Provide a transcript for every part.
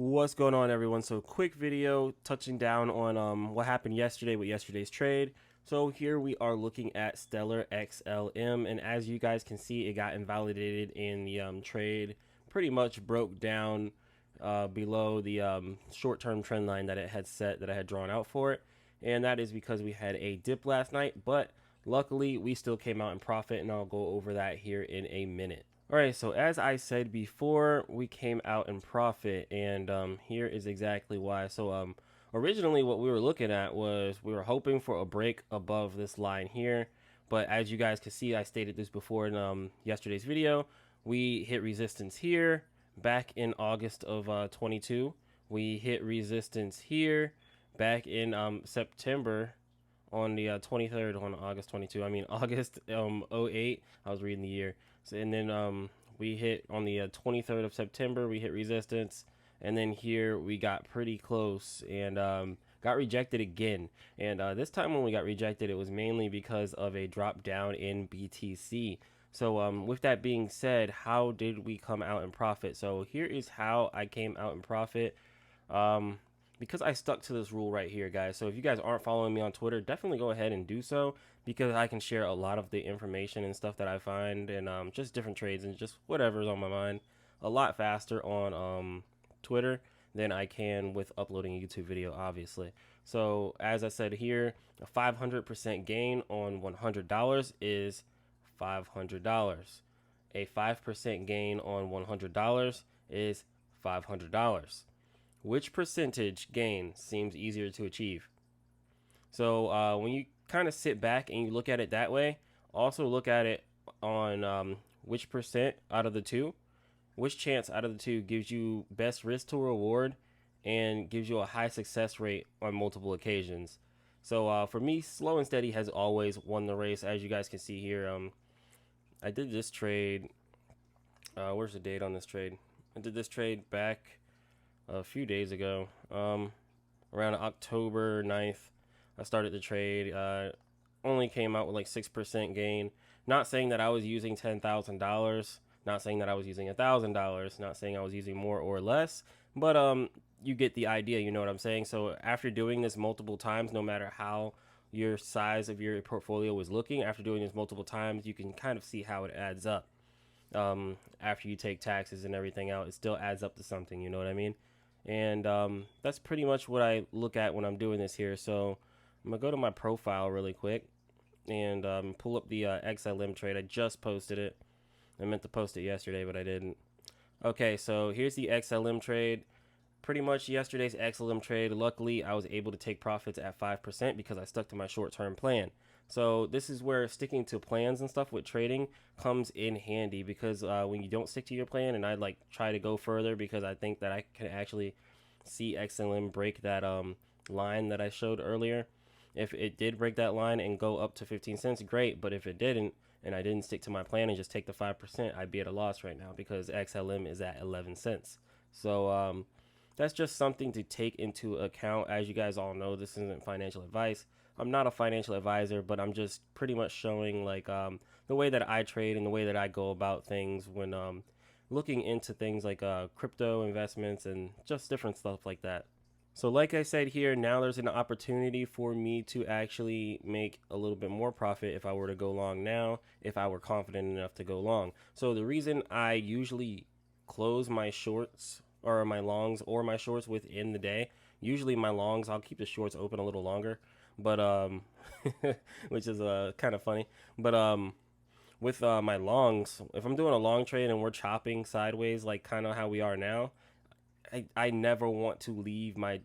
What's going on, everyone? So quick video touching down on what happened yesterday with yesterday's trade. So here we are looking at Stellar XLM, and as you guys can see, it got invalidated in the trade. Pretty much broke down below the short-term trend line that it had set, that I had drawn out for it, and that is because we had a dip last night, but luckily we still came out in profit, and I'll go over that here in a minute. All right, so as I said before, we came out in profit, and here is exactly why. So originally what we were looking at was we were hoping for a break above this line here, but as you guys can see, I stated this before in yesterday's video, we hit resistance here back in August of 22. We hit resistance here back in September on the 23rd on August 22. I mean August 08. I was reading the year. So, and then we hit on the 23rd of September. We hit resistance, and then here we got pretty close and got rejected again. And this time when we got rejected, it was mainly because of a drop down in BTC. So with that being said, how did we come out in profit? So here is how I came out in profit. Because I stuck to this rule right here, guys. So if you guys aren't following me on Twitter, definitely go ahead and do so, because I can share a lot of the information and stuff that I find, and just different trades and just whatever's on my mind a lot faster on Twitter than I can with uploading a YouTube video, obviously. So as I said here, a 500% gain on $100 is $500. A 5% gain on $100 is $500. Which percentage gain seems easier to achieve? So when you kind of sit back and you look at it that way, also look at it on which percent out of the two, which chance out of the two gives you best risk to reward and gives you a high success rate on multiple occasions. So for me, slow and steady has always won the race, as you guys can see here. I did this trade. Where's the date on this trade? I did this trade back a few days ago, around October 9th. I started the trade. Only came out with like 6% gain. Not saying that I was using $10,000. Not saying that I was using $1,000. Not saying I was using more or less. But you get the idea. You know what I'm saying. So after doing this multiple times, no matter how your size of your portfolio was looking, after doing this multiple times, you can kind of see how it adds up. After you take taxes and everything out, it still adds up to something. You know what I mean? And that's pretty much what I look at when I'm doing this here. So I'm gonna go to my profile really quick and pull up the XLM trade. I just posted it. I meant to post it yesterday, but I didn't. Okay, so here's the XLM trade. Pretty much yesterday's XLM trade. Luckily, I was able to take profits at 5% because I stuck to my short-term plan. So this is where sticking to plans and stuff with trading comes in handy, because when you don't stick to your plan, and I like try to go further because I think that I can actually see XLM break that line that I showed earlier. If it did break that line and go up to 15 cents, great. But if it didn't, and I didn't stick to my plan and just take the 5%, I'd be at a loss right now because XLM is at 11 cents. So that's just something to take into account. As you guys all know, this isn't financial advice. I'm not a financial advisor, but I'm just pretty much showing like the way that I trade and the way that I go about things when looking into things like crypto investments and just different stuff like that. So like I said here, now there's an opportunity for me to actually make a little bit more profit if I were to go long now, if I were confident enough to go long. So the reason I usually close my shorts or my longs or my shorts within the day, usually my longs, I'll keep the shorts open a little longer, but which is kind of funny. But with my longs, if I'm doing a long trade and we're chopping sideways like kind of how we are now, I never want to leave my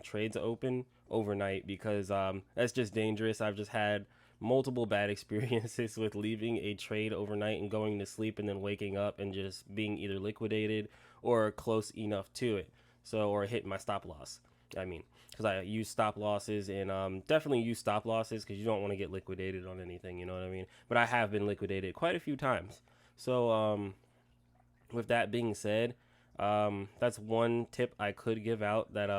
trades open overnight, because that's just dangerous. I've just had multiple bad experiences with leaving a trade overnight and going to sleep and then waking up and just being either liquidated or close enough to it. So, or hitting my stop loss. I mean, because I use stop losses, and definitely use stop losses because you don't want to get liquidated on anything, you know what I mean? But I have been liquidated quite a few times. So with that being said, that's one tip I could give out that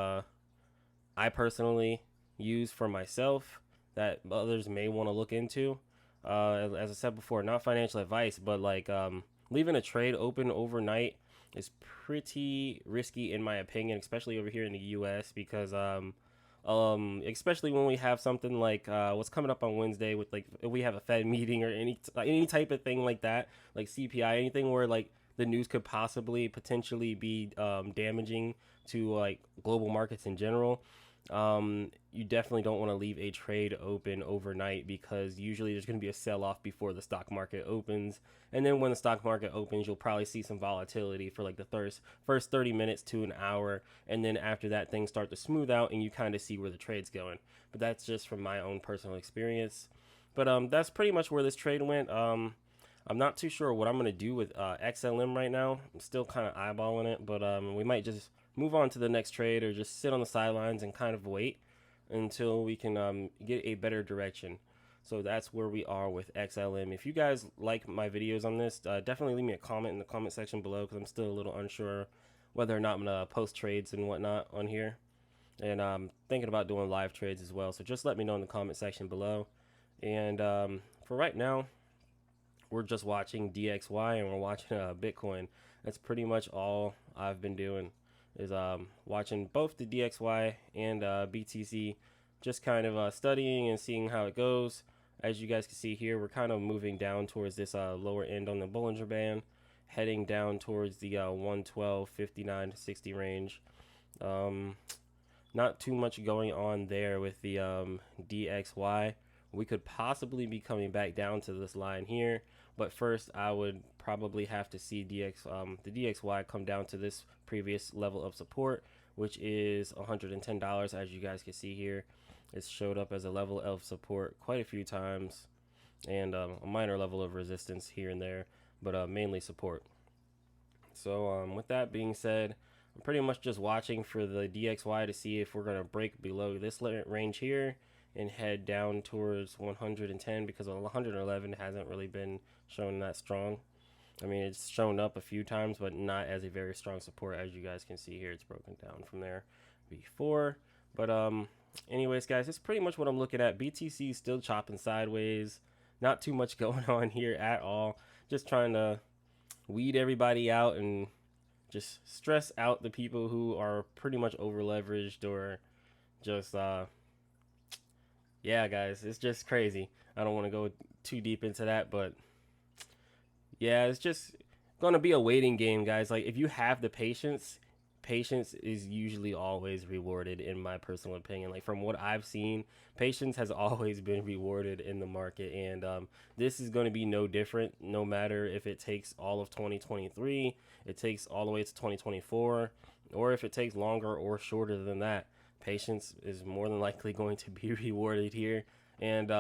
I personally use for myself that others may want to look into. As I said before, not financial advice, but like leaving a trade open overnight is pretty risky in my opinion, especially over here in the US, because especially when we have something like what's coming up on Wednesday, with like if we have a Fed meeting or any type of thing like that, like CPI, anything where like the news could possibly potentially be damaging to like global markets in general. You definitely don't want to leave a trade open overnight, because usually there's going to be a sell off before the stock market opens. And then when the stock market opens, you'll probably see some volatility for like the first 30 minutes to an hour. And then after that, things start to smooth out and you kind of see where the trade's going. But that's just from my own personal experience. But that's pretty much where this trade went. I'm not too sure what I'm going to do with XLM right now. I'm still kind of eyeballing it, but we might just move on to the next trade or just sit on the sidelines and kind of wait until we can get a better direction. So that's where we are with XLM. If you guys like my videos on this, definitely leave me a comment in the comment section below, because I'm still a little unsure whether or not I'm going to post trades and whatnot on here. And I'm thinking about doing live trades as well. So just let me know in the comment section below. And for right now, we're just watching DXY and we're watching Bitcoin. That's pretty much all I've been doing, is watching both the DXY and BTC, just kind of studying and seeing how it goes. As you guys can see here, we're kind of moving down towards this lower end on the Bollinger Band, heading down towards the 112.59 to 60 range. Not too much going on there with the DXY. We could possibly be coming back down to this line here, but first I would probably have to see the DXY come down to this previous level of support, which is $110. As you guys can see here, it's showed up as a level of support quite a few times, and a minor level of resistance here and there, but mainly support. So with that being said, I'm pretty much just watching for the DXY to see if we're going to break below this range here and head down towards 110, because 111 hasn't really been shown that strong. I mean, it's shown up a few times, but not as a very strong support. As you guys can see here, it's broken down from there before. But anyways, guys, that's pretty much what I'm looking at. BTC is still chopping sideways. Not too much going on here at all. Just trying to weed everybody out and just stress out the people who are pretty much over leveraged, or just yeah, guys, it's just crazy. I don't want to go too deep into that, but yeah, it's just gonna be a waiting game, guys. Like, if you have the patience is usually always rewarded, in my personal opinion. Like, from what I've seen, patience has always been rewarded in the market, and this is going to be no different. No matter if it takes all of 2023, it takes all the way to 2024, or if it takes longer or shorter than that, patience is more than likely going to be rewarded here. And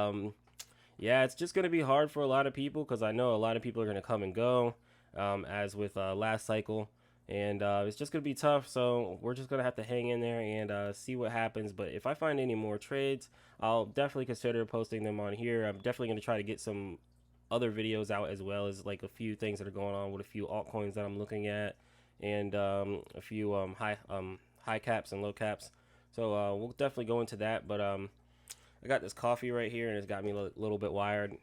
yeah, it's just going to be hard for a lot of people, because I know a lot of people are going to come and go, as with last cycle. And it's just going to be tough, so we're just going to have to hang in there and see what happens. But if I find any more trades, I'll definitely consider posting them on here. I'm definitely going to try to get some other videos out, as well as like a few things that are going on with a few altcoins that I'm looking at, and a few high caps and low caps. So we'll definitely go into that. But I got this coffee right here, and it's got me a little bit wired.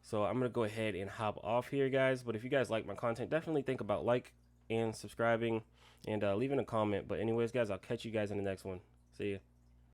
So I'm going to go ahead and hop off here, guys. But if you guys like my content, definitely think about and subscribing and leaving a comment. But anyways, guys, I'll catch you guys in the next one. See ya.